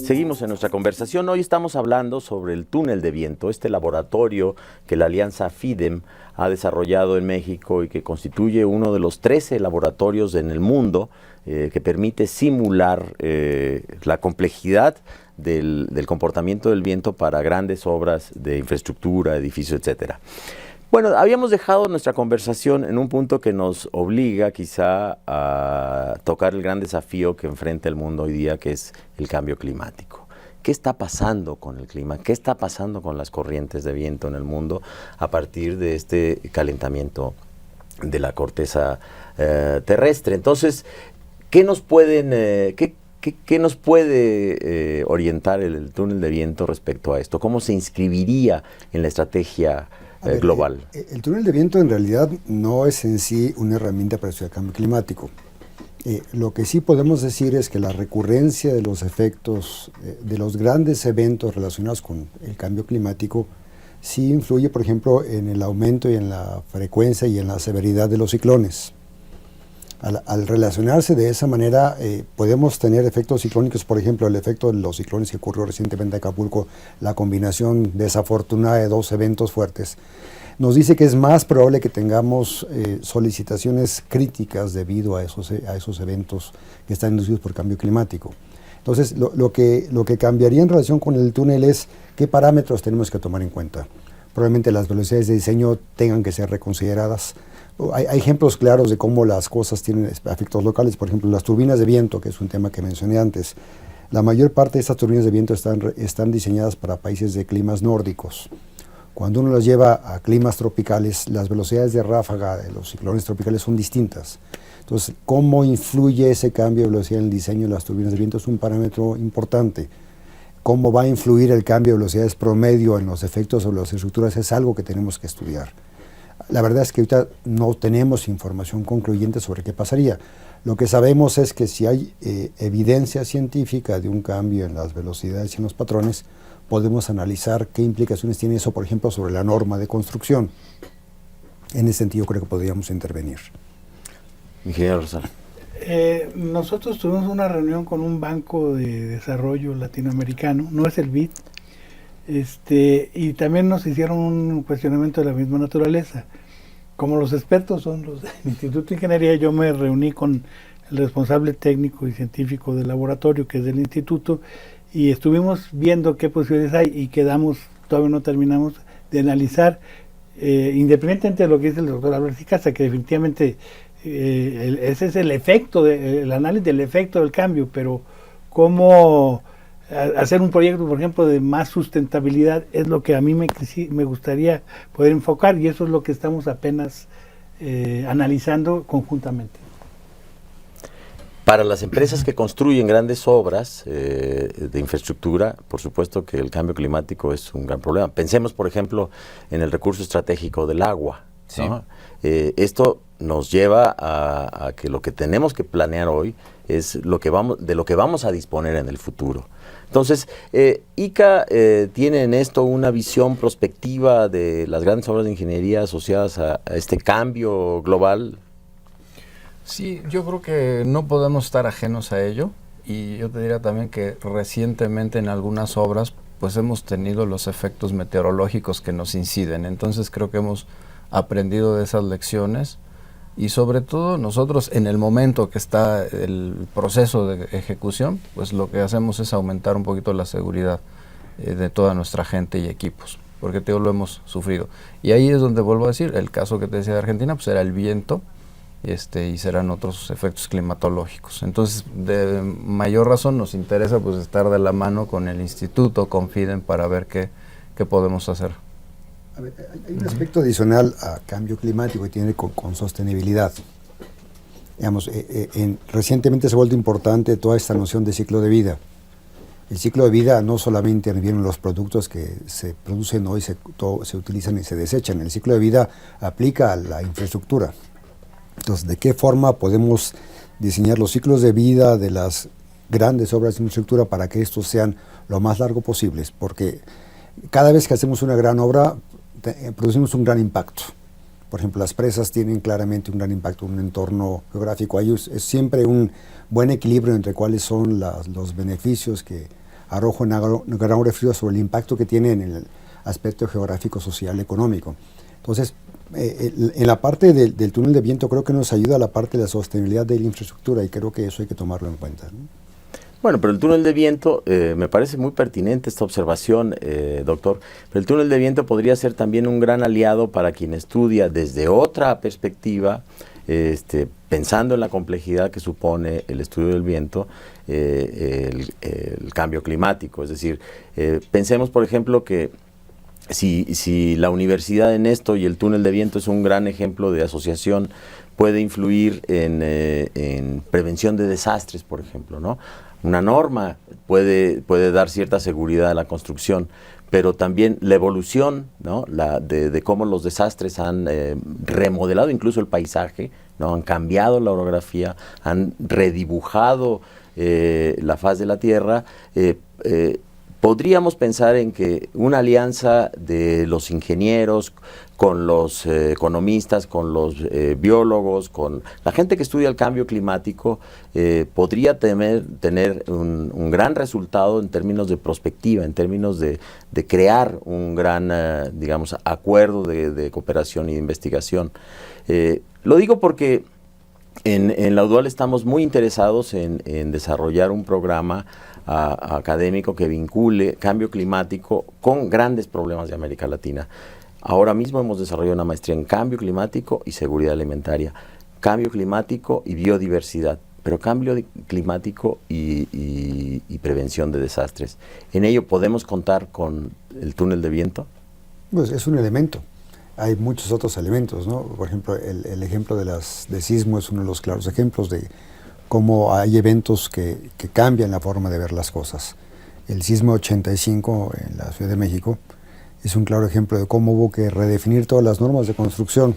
Seguimos en nuestra conversación. Hoy estamos hablando sobre el túnel de viento, este laboratorio que la Alianza FIDEM ha desarrollado en México y que constituye uno de los 13 laboratorios en el mundo que permite simular la complejidad del comportamiento del viento para grandes obras de infraestructura, edificios, etcétera. Bueno, habíamos dejado nuestra conversación en un punto que nos obliga quizá a tocar el gran desafío que enfrenta el mundo hoy día, que es el cambio climático. ¿Qué está pasando con el clima? ¿Qué está pasando con las corrientes de viento en el mundo a partir de este calentamiento de la corteza terrestre? Entonces, ¿qué nos puede orientar el túnel de viento respecto a esto? ¿Cómo se inscribiría en la estrategia global? El túnel de viento en realidad no es en sí una herramienta para estudiar el cambio climático. Lo que sí podemos decir es que la recurrencia de los efectos de los grandes eventos relacionados con el cambio climático sí influye, por ejemplo, en el aumento y en la frecuencia y en la severidad de los ciclones. Al relacionarse de esa manera, podemos tener efectos ciclónicos, por ejemplo, el efecto de los ciclones que ocurrió recientemente en Acapulco, la combinación desafortunada de dos eventos fuertes, nos dice que es más probable que tengamos solicitaciones críticas debido a esos eventos que están inducidos por cambio climático. Entonces, lo que cambiaría en relación con el túnel es qué parámetros tenemos que tomar en cuenta. Probablemente las velocidades de diseño tengan que ser reconsideradas. Hay ejemplos claros de cómo las cosas tienen efectos locales. Por ejemplo, las turbinas de viento, que es un tema que mencioné antes. La mayor parte de estas turbinas de viento están diseñadas para países de climas nórdicos. Cuando uno las lleva a climas tropicales, las velocidades de ráfaga de los ciclones tropicales son distintas. Entonces, ¿cómo influye ese cambio de velocidad en el diseño de las turbinas de viento? Es un parámetro importante. ¿Cómo va a influir el cambio de velocidades promedio en los efectos sobre las estructuras? Es algo que tenemos que estudiar. La verdad es que ahorita no tenemos información concluyente sobre qué pasaría. Lo que sabemos es que si hay evidencia científica de un cambio en las velocidades y en los patrones, podemos analizar qué implicaciones tiene eso, por ejemplo, sobre la norma de construcción. En ese sentido creo que podríamos intervenir. Ingeniero Rosal. Nosotros tuvimos una reunión con un banco de desarrollo latinoamericano, no es el BID, y también nos hicieron un cuestionamiento de la misma naturaleza. Como los expertos son los del Instituto de Ingeniería, yo me reuní con el responsable técnico y científico del laboratorio, que es del instituto, y estuvimos viendo qué posibilidades hay y quedamos, todavía no terminamos, de analizar, independientemente de lo que dice el doctor Álvarez y Casa, que definitivamente ese es el efecto, el análisis del efecto del cambio, pero cómo hacer un proyecto, por ejemplo, de más sustentabilidad es lo que a mí me gustaría poder enfocar, y eso es lo que estamos apenas analizando conjuntamente. Para las empresas que construyen grandes obras de infraestructura, por supuesto que el cambio climático es un gran problema. Pensemos, por ejemplo, en el recurso estratégico del agua, sí, ¿no? Esto nos lleva a que lo que tenemos que planear hoy es de lo que vamos a disponer en el futuro. Entonces, ICA tiene en esto una visión prospectiva de las grandes obras de ingeniería asociadas a este cambio global. Sí, yo creo que no podemos estar ajenos a ello, y yo te diría también que recientemente en algunas obras pues hemos tenido los efectos meteorológicos que nos inciden. Entonces creo que hemos aprendido de esas lecciones, y sobre todo nosotros en el momento que está el proceso de ejecución, pues lo que hacemos es aumentar un poquito la seguridad de toda nuestra gente y equipos, porque lo hemos sufrido. Y ahí es donde vuelvo a decir, el caso que te decía de Argentina, pues era el viento, y serán otros efectos climatológicos. Entonces, de mayor razón nos interesa pues estar de la mano con el instituto, con FIDEM, para ver qué podemos hacer. A ver, hay un aspecto adicional a cambio climático que tiene con sostenibilidad. Digamos, recientemente se ha vuelto importante toda esta noción de ciclo de vida. El ciclo de vida no solamente interviene en los productos que se producen hoy, se utilizan y se desechan. El ciclo de vida aplica a la infraestructura. Entonces, ¿de qué forma podemos diseñar los ciclos de vida de las grandes obras de infraestructura para que estos sean lo más largo posibles? Porque cada vez que hacemos una gran obra, producimos un gran impacto. Por ejemplo, las presas tienen claramente un gran impacto en un entorno geográfico. Ahí es siempre un buen equilibrio entre cuáles son los beneficios que arroja una gran reflexión sobre el impacto que tiene en el aspecto geográfico, social, económico. Entonces, en la parte del túnel de viento creo que nos ayuda a la parte de la sostenibilidad de la infraestructura y creo que eso hay que tomarlo en cuenta, ¿no? Bueno, pero el túnel de viento, me parece muy pertinente esta observación, doctor, pero el túnel de viento podría ser también un gran aliado para quien estudia desde otra perspectiva, pensando en la complejidad que supone el estudio del viento, el cambio climático. Es decir, pensemos, por ejemplo, que si la universidad en esto y el túnel de viento es un gran ejemplo de asociación, puede influir en prevención de desastres, por ejemplo, ¿no? Una norma puede dar cierta seguridad a la construcción, pero también la evolución, ¿no? de cómo los desastres han remodelado incluso el paisaje, ¿no? Han cambiado la orografía, han redibujado la faz de la Tierra. Podríamos pensar en que una alianza de los ingenieros con los economistas, con los biólogos, con la gente que estudia el cambio climático, podría tener un gran resultado en términos de prospectiva, en términos de crear un gran, digamos, acuerdo de cooperación y de investigación. Lo digo porque en la UDUAL estamos muy interesados en desarrollar un programa académico que vincule cambio climático con grandes problemas de América Latina. Ahora mismo hemos desarrollado una maestría en cambio climático y seguridad alimentaria, cambio climático y biodiversidad, pero cambio climático y prevención de desastres. ¿En ello podemos contar con el túnel de viento? Pues es un elemento. Hay muchos otros elementos, ¿no? Por ejemplo, el ejemplo de sismo es uno de los claros ejemplos de cómo hay eventos que cambian la forma de ver las cosas. El sismo 85 en la Ciudad de México es un claro ejemplo de cómo hubo que redefinir todas las normas de construcción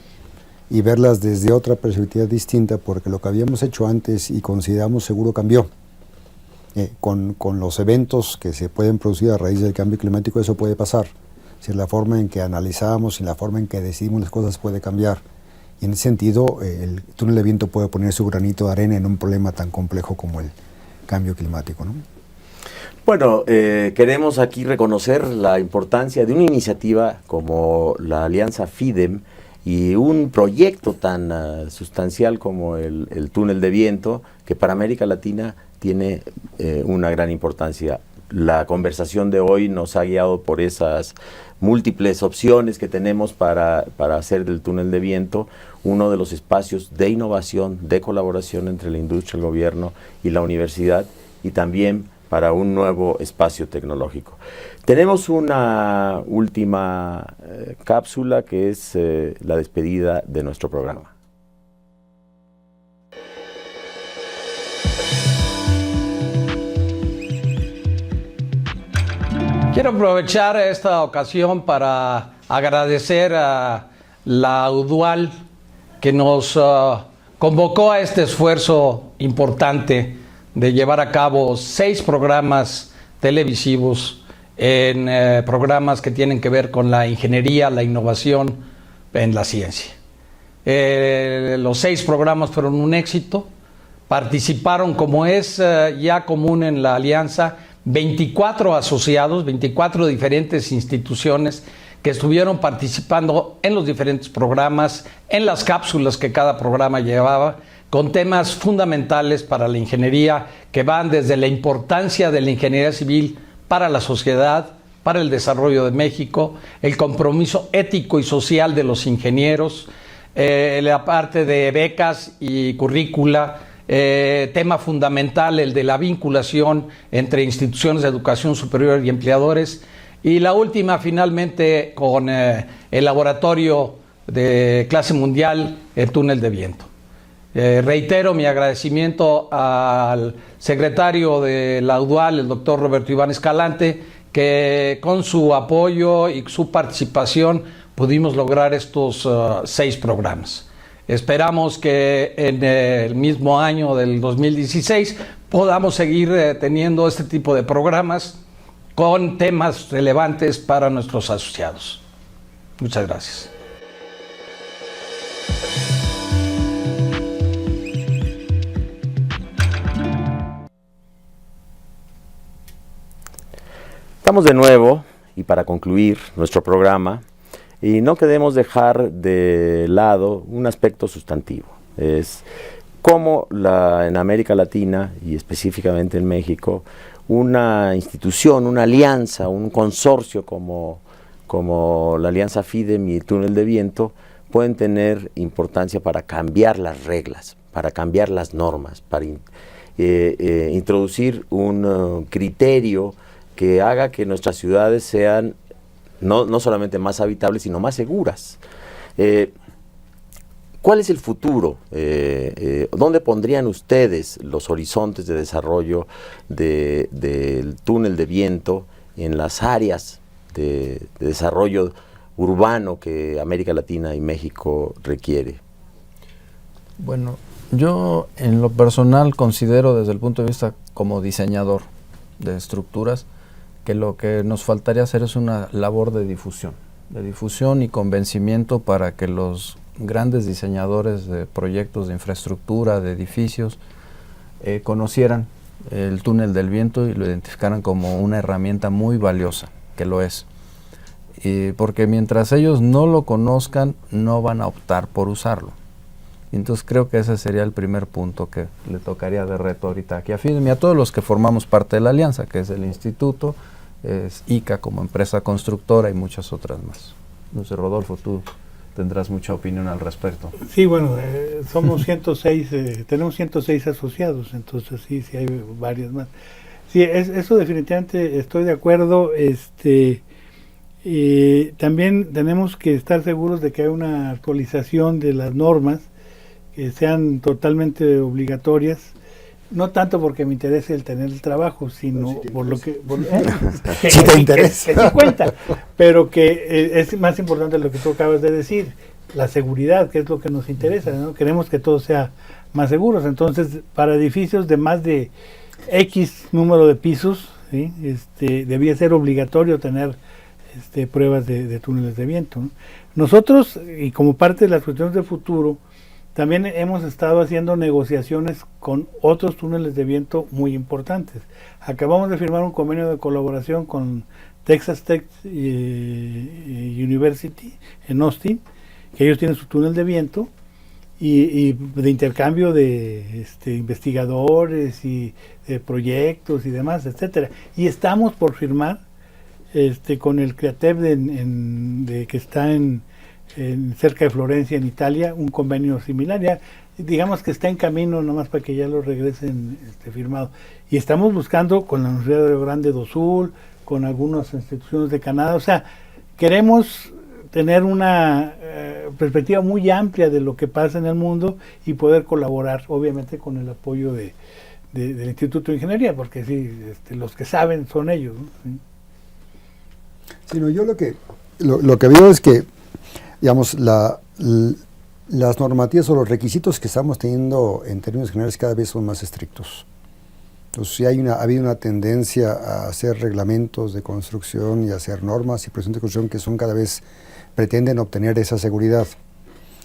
y verlas desde otra perspectiva distinta, porque lo que habíamos hecho antes y consideramos seguro cambió. Con los eventos que se pueden producir a raíz del cambio climático, eso puede pasar. Si la forma en que analizamos y la forma en que decidimos las cosas puede cambiar. Y en ese sentido, el túnel de viento puede poner su granito de arena en un problema tan complejo como el cambio climático, ¿no? Bueno, queremos aquí reconocer la importancia de una iniciativa como la Alianza FIDEM y un proyecto tan sustancial como el túnel de viento, que para América Latina tiene una gran importancia. La conversación de hoy nos ha guiado por esas múltiples opciones que tenemos para hacer del túnel de viento uno de los espacios de innovación, de colaboración entre la industria, el gobierno y la universidad, y también para un nuevo espacio tecnológico. Tenemos una última cápsula que es la despedida de nuestro programa. Quiero aprovechar esta ocasión para agradecer a la UDUAL que nos convocó a este esfuerzo importante de llevar a cabo 6 programas televisivos en programas que tienen que ver con la ingeniería, la innovación en la ciencia. Los 6 programas fueron un éxito. Participaron, como es ya común en la alianza, 24 asociados, 24 diferentes instituciones que estuvieron participando en los diferentes programas, en las cápsulas que cada programa llevaba, con temas fundamentales para la ingeniería que van desde la importancia de la ingeniería civil para la sociedad, para el desarrollo de México, el compromiso ético y social de los ingenieros, la parte de becas y currícula, tema fundamental el de la vinculación entre instituciones de educación superior y empleadores, y la última finalmente con el laboratorio de clase mundial, el túnel de viento. Reitero mi agradecimiento al secretario de la UDUAL, el doctor Roberto Iván Escalante, que con su apoyo y su participación pudimos lograr estos 6 programas. Esperamos que en el mismo año del 2016 podamos seguir teniendo este tipo de programas con temas relevantes para nuestros asociados. Muchas gracias. Estamos de nuevo, y para concluir nuestro programa, y no queremos dejar de lado un aspecto sustantivo, es cómo en América Latina, y específicamente en México, una institución, una alianza, un consorcio como la Alianza FIDEM y el Túnel de Viento, pueden tener importancia para cambiar las reglas, para cambiar las normas, para introducir un criterio que haga que nuestras ciudades sean no solamente más habitables, sino más seguras. ¿Cuál es el futuro? ¿Dónde pondrían ustedes los horizontes de desarrollo del túnel de viento en las áreas de desarrollo urbano que América Latina y México requiere? Bueno, yo en lo personal considero desde el punto de vista como diseñador de estructuras que lo que nos faltaría hacer es una labor de difusión y convencimiento para que los grandes diseñadores de proyectos de infraestructura, de edificios, conocieran el túnel del viento y lo identificaran como una herramienta muy valiosa, que lo es. Porque mientras ellos no lo conozcan, no van a optar por usarlo. Entonces creo que ese sería el primer punto que le tocaría de reto ahorita aquí a FIDEM y a todos los que formamos parte de la alianza, que es el instituto, es ICA como empresa constructora y muchas otras más. No sé, Rodolfo, tú tendrás mucha opinión al respecto. Sí, bueno, somos 106, tenemos 106 asociados, entonces sí hay varios más. Sí, eso definitivamente estoy de acuerdo. También tenemos que estar seguros de que hay una actualización de las normas que sean totalmente obligatorias, no tanto porque me interese el tener el trabajo, sino si por lo que... si te interesa. Que sí cuenta, pero que es más importante lo que tú acabas de decir, la seguridad, que es lo que nos interesa, ¿no? Queremos que todo sea más seguros, entonces para edificios de más de X número de pisos, ¿sí? Debía ser obligatorio tener pruebas de túneles de viento, ¿no? Nosotros, y como parte de las cuestiones de futuro, también hemos estado haciendo negociaciones con otros túneles de viento muy importantes. Acabamos de firmar un convenio de colaboración con Texas Tech University en Austin, que ellos tienen su túnel de viento, y de intercambio de investigadores y de proyectos y demás, etcétera. Y estamos por firmar con el CREATEV que está cerca de Florencia, en Italia, un convenio similar. Ya digamos que está en camino, nomás para que ya lo regresen firmado. Y estamos buscando con la Universidad de Río Grande do Sul, con algunas instituciones de Canadá. O sea, queremos tener una perspectiva muy amplia de lo que pasa en el mundo y poder colaborar, obviamente, con el apoyo del Instituto de Ingeniería, porque sí, los que saben son ellos, ¿no? Sí. Sino yo lo que veo es que, digamos, las normativas o los requisitos que estamos teniendo en términos generales cada vez son más estrictos. Entonces sí ha habido una tendencia a hacer reglamentos de construcción y a hacer normas y proyectos de construcción que son cada vez pretenden obtener esa seguridad.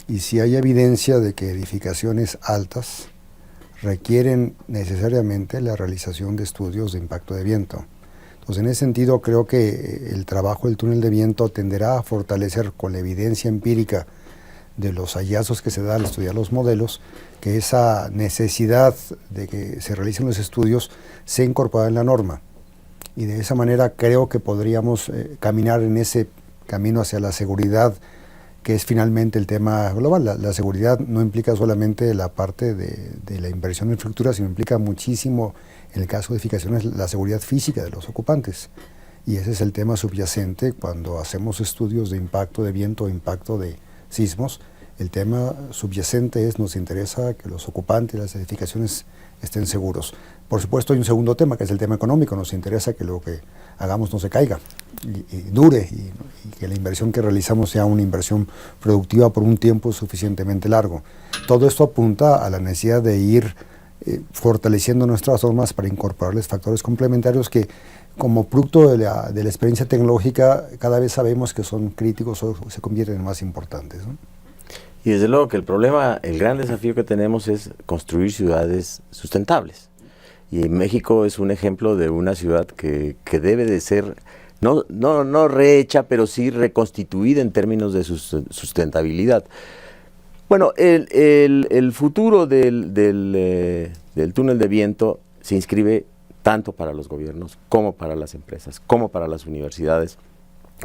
Y si hay evidencia de que edificaciones altas requieren necesariamente la realización de estudios de impacto de viento. Entonces, en ese sentido, creo que el trabajo del túnel de viento tenderá a fortalecer con la evidencia empírica de los hallazgos que se da al estudiar los modelos, que esa necesidad de que se realicen los estudios sea incorporada en la norma. Y de esa manera creo que podríamos caminar en ese camino hacia la seguridad, que es finalmente el tema global. La seguridad no implica solamente la parte de la inversión en infraestructura, sino implica muchísimo, en el caso de edificaciones, la seguridad física de los ocupantes. Y ese es el tema subyacente cuando hacemos estudios de impacto de viento o impacto de sismos. El tema subyacente nos interesa que los ocupantes de las edificaciones estén seguros. Por supuesto hay un segundo tema, que es el tema económico. Nos interesa que lo que hagamos no se caiga y dure, y que la inversión que realizamos sea una inversión productiva por un tiempo suficientemente largo. Todo esto apunta a la necesidad de ir fortaleciendo nuestras normas para incorporarles factores complementarios que, como producto de la experiencia tecnológica, cada vez sabemos que son críticos o se convierten en más importantes, ¿no? Y desde luego que el gran desafío que tenemos es construir ciudades sustentables. Y México es un ejemplo de una ciudad que debe de ser, no rehecha, pero sí reconstituida en términos de su sustentabilidad. Bueno, el futuro del túnel de viento se inscribe tanto para los gobiernos como para las empresas, como para las universidades,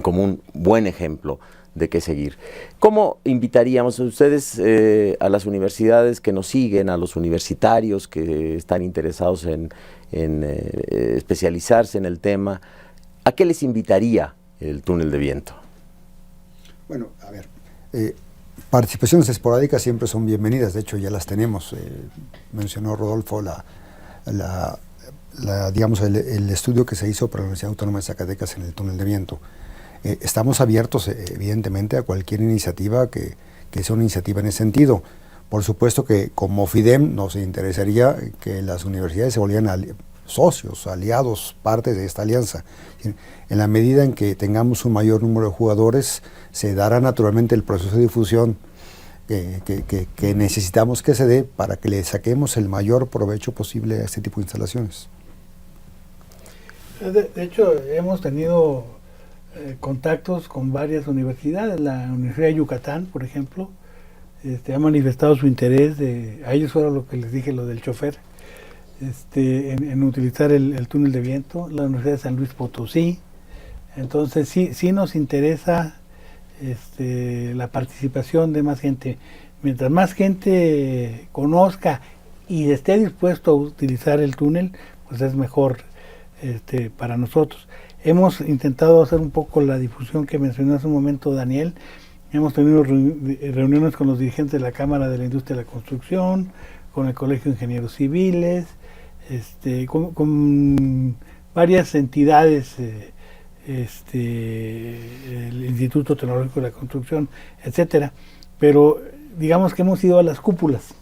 como un buen ejemplo de qué seguir. ¿Cómo invitaríamos a ustedes, a las universidades que nos siguen, a los universitarios que están interesados en especializarse en el tema, a qué les invitaría el túnel de viento? Bueno, a ver, participaciones esporádicas siempre son bienvenidas, de hecho ya las tenemos. Mencionó Rodolfo digamos, el estudio que se hizo para la Universidad Autónoma de Zacatecas en el túnel de viento. Estamos abiertos, evidentemente, a cualquier iniciativa que sea una iniciativa en ese sentido. Por supuesto que como FIDEM nos interesaría que las universidades se volvieran socios, aliados, parte de esta alianza. En la medida en que tengamos un mayor número de jugadores, se dará naturalmente el proceso de difusión que necesitamos que se dé para que le saquemos el mayor provecho posible a este tipo de instalaciones. De hecho, hemos tenido contactos con varias universidades. La Universidad de Yucatán, por ejemplo, ha manifestado su interés, a ellos fue lo que les dije, lo del chofer, en utilizar el túnel de viento. La Universidad de San Luis Potosí. Entonces sí nos interesa la participación de más gente. Mientras más gente conozca y esté dispuesto a utilizar el túnel, pues es mejor para nosotros. Hemos intentado hacer un poco la difusión que mencionó hace un momento Daniel. Hemos tenido reuniones con los dirigentes de la Cámara de la Industria de la Construcción, con el Colegio de Ingenieros Civiles, con varias entidades, el Instituto Tecnológico de la Construcción, etcétera. Pero digamos que hemos ido a las cúpulas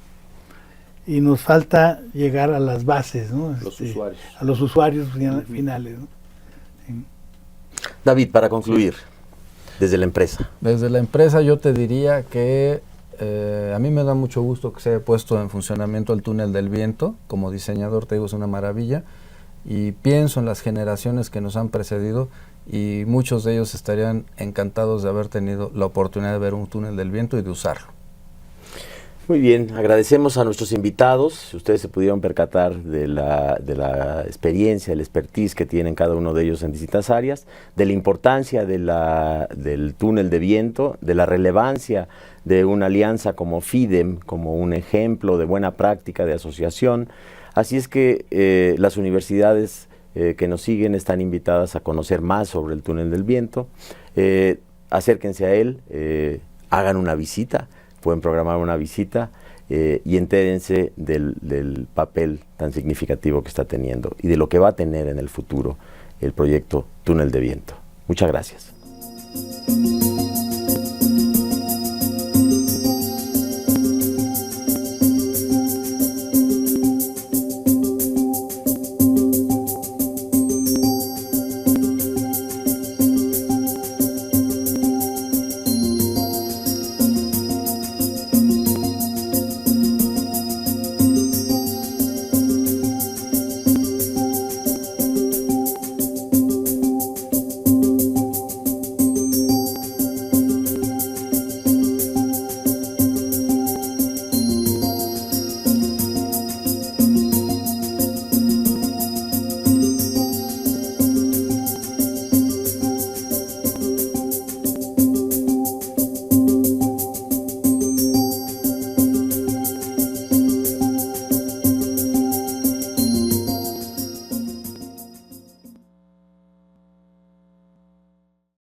y nos falta llegar a las bases, ¿no? A los usuarios finales, ¿no? Sí. David, para concluir, desde la empresa. Desde la empresa yo te diría que a mí me da mucho gusto que se haya puesto en funcionamiento el túnel del viento. Como diseñador te digo, es una maravilla, y pienso en las generaciones que nos han precedido y muchos de ellos estarían encantados de haber tenido la oportunidad de ver un túnel del viento y de usarlo. Muy bien, agradecemos a nuestros invitados. Ustedes se pudieron percatar de la experiencia, el expertise que tienen cada uno de ellos en distintas áreas, de la importancia del túnel de viento, de la relevancia de una alianza como FIDEM, como un ejemplo de buena práctica de asociación. Así es que las universidades que nos siguen están invitadas a conocer más sobre el túnel del viento. Acérquense a él, hagan una visita. Pueden programar una visita y entérense del papel tan significativo que está teniendo y de lo que va a tener en el futuro el proyecto Túnel de Viento. Muchas gracias.